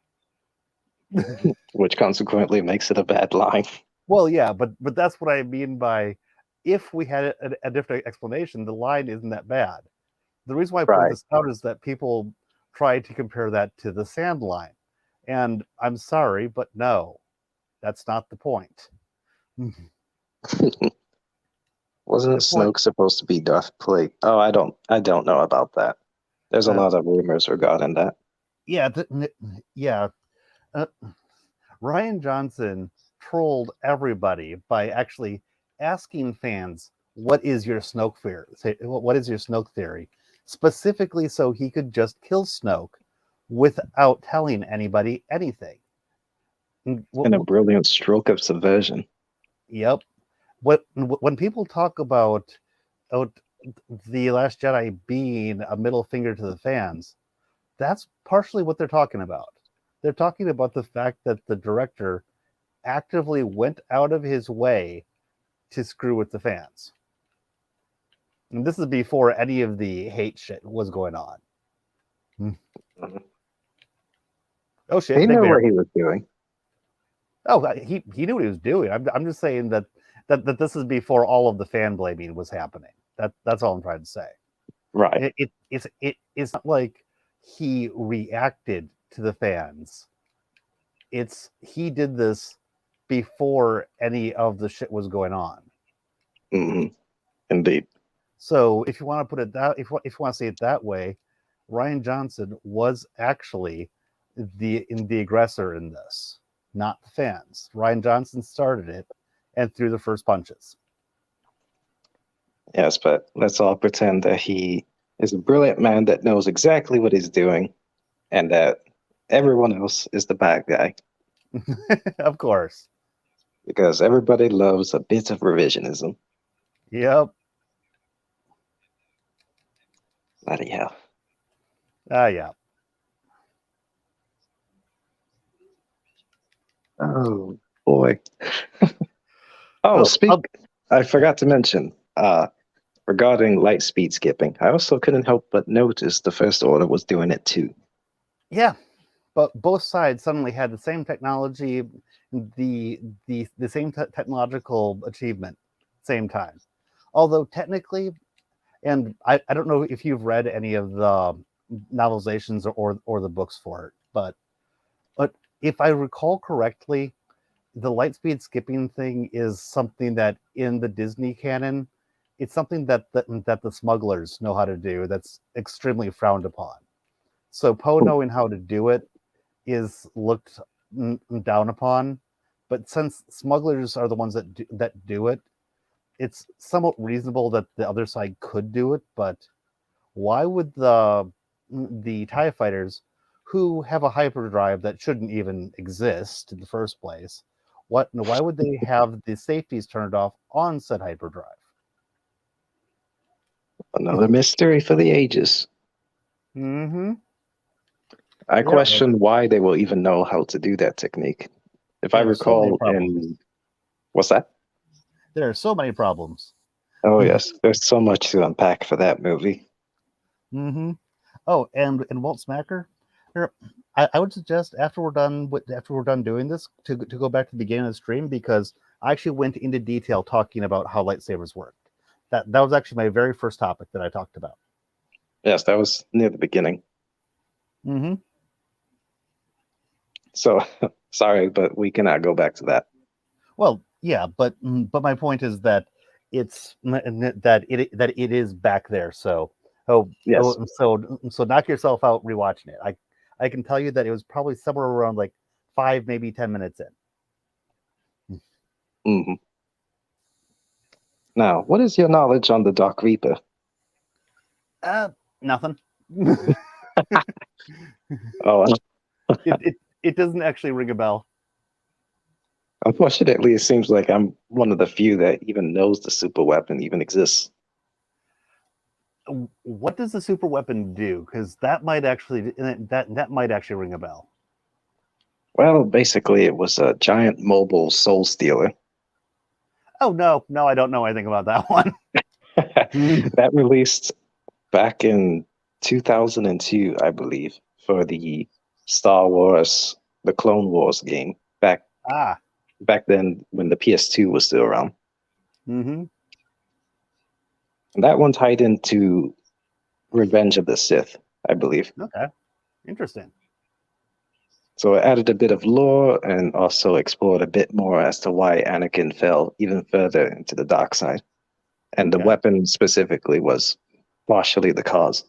Which consequently makes it a bad line. Well, yeah, but that's what I mean by, if we had a different explanation, the line isn't that bad. The reason why I point this out is that people try to compare that to the sand line. And I'm sorry, but no, that's not the point. Wasn't Snoke supposed to be Darth Plague? Oh, I don't know about that. There's a lot of rumors regarding that. Yeah, yeah. Rian Johnson trolled everybody by actually asking fans, "What is your Snoke fear? What is your Snoke theory?" Specifically, so he could just kill Snoke without telling anybody anything. And a brilliant stroke of subversion. Yep. When people talk about The Last Jedi being a middle finger to the fans, that's partially what they're talking about. They're talking about the fact that the director actively went out of his way to screw with the fans. And this is before any of the hate shit was going on. Mhm. Oh shit! He Big knew Bear. what he was doing. Oh, he knew what he was doing. I'm just saying that this is before all of the fan blaming was happening. That's all I'm trying to say. Right. It's not like he reacted to the fans. It's he did this before any of the shit was going on. Hmm. Indeed. So if you want to put it that, if you want to say it that way, Ryan Johnson was actually the aggressor in this, not the fans. Ryan Johnson started it and threw the first punches. Yes, but let's all pretend that he is a brilliant man that knows exactly what he's doing and that everyone else is the bad guy Of course. because everybody loves a bit of revisionism. Yep. Bloody hell. Yeah. Oh, boy. Oh, Well, I forgot to mention, regarding light speed skipping, I also couldn't help but notice the First Order was doing it too. yeah, but both sides suddenly had the same technology, the same technological achievement, same time. Although technically, and I don't know if you've read any of the novelizations or the books for it, but if I recall correctly, the light speed skipping thing is something that in the Disney canon, it's something that the smugglers know how to do. That's extremely frowned upon. So Poe knowing how to do it is looked down upon, but since smugglers are the ones that do it, it's somewhat reasonable that the other side could do it. But why would the TIE fighters, who have a hyperdrive that shouldn't even exist in the first place, why would they have the safeties turned off on said hyperdrive? Another mystery for the ages. Mm-hmm. I Yeah, question why they will even know how to do that technique. If I there are so many recall problems. what's that? There are so many problems. Oh yes, there's so much to unpack for that movie. Mm-hmm. Oh, and Walt Smacker, I would suggest after we're done doing this to go back to the beginning of the stream, because I actually went into detail talking about how lightsabers worked. That was actually my very first topic that I talked about. Yes, that was near the beginning. Mm-hmm. So sorry, but we cannot go back to that. Well, yeah, but my point is that that it is back there. So Yes. so knock yourself out rewatching it. I can tell you that it was probably somewhere around like 5, maybe 10 minutes in. Hmm. Now, what is your knowledge on the Dark Reaper? Nothing. Oh, It doesn't actually ring a bell. unfortunately, it seems like I'm one of the few that even knows the super weapon even exists. What does the super weapon do? Because that might actually ring a bell. Well, basically, it was a giant mobile soul stealer Oh no, I don't know anything about that one. that released back in 2002, I believe, for the Star Wars, the Clone Wars game. Ah. Back then, when the PS2 was still around. Mm-hmm. And that one tied into Revenge of the Sith, I believe. Okay. Interesting. So it added a bit of lore and also explored a bit more as to why Anakin fell even further into the dark side. And the Okay. weapon specifically was partially the cause.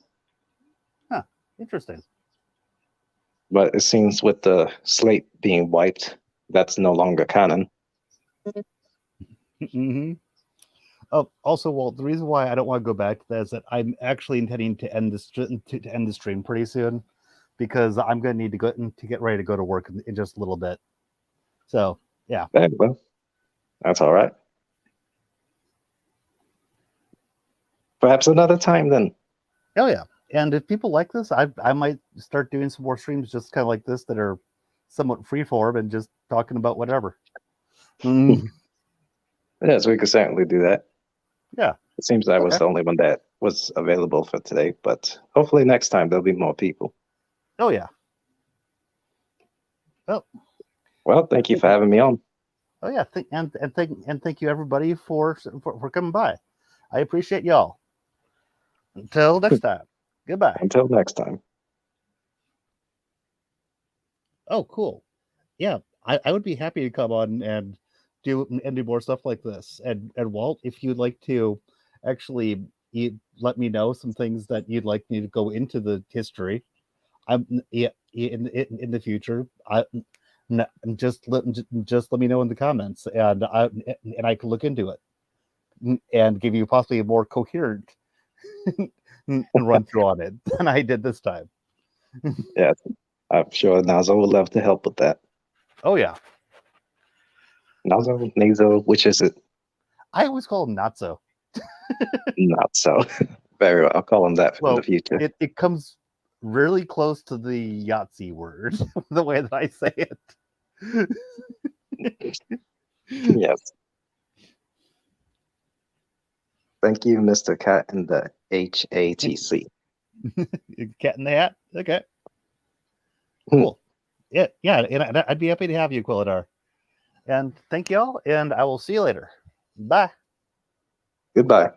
Huh. Interesting. But it seems with the slate being wiped, that's no longer canon. Mm-hmm. Oh, also, Walt, the reason why I don't want to go back to that is that I'm actually intending to end this to end the stream pretty soon, because I'm going to need to go to get ready to go to work in just a little bit. So yeah. There you go. That's all right. Perhaps another time then. Oh yeah. And if people like this, I might start doing some more streams just kind of like this that are somewhat freeform and just talking about whatever. Mm, Yes, we could certainly do that. yeah. It seems I was Okay. the only one that was available for today, but hopefully next time there'll be more people. Oh yeah. Oh, Well, thank you thank for you. having me on. Oh yeah. Thank you everybody for coming by. I appreciate y'all. Until next time. Goodbye. Until next time. Oh, cool. Yeah, I would be happy to come on and do more stuff like this. And Walt, if you'd like to actually let me know some things that you'd like me to go into the history, I'm yeah in the future. Just let me know in the comments, and I can look into it and give you possibly a more coherent run through on it than I did this time. Yeah, I'm sure Nazo would love to help with that. Oh yeah, Nazo, Nazo, which is it? I always call him not so. Not so. Very well. I'll call him that in the Well, future. it comes really close to the Yahtzee word, the way that I say it. Yes. Thank you, Mr. Cat in the HATC. Cat in the hat. Okay, Hmm. cool. Yeah, and I'd be happy to have you, Quilladar. And thank y'all, and I will see you later. Bye. Goodbye.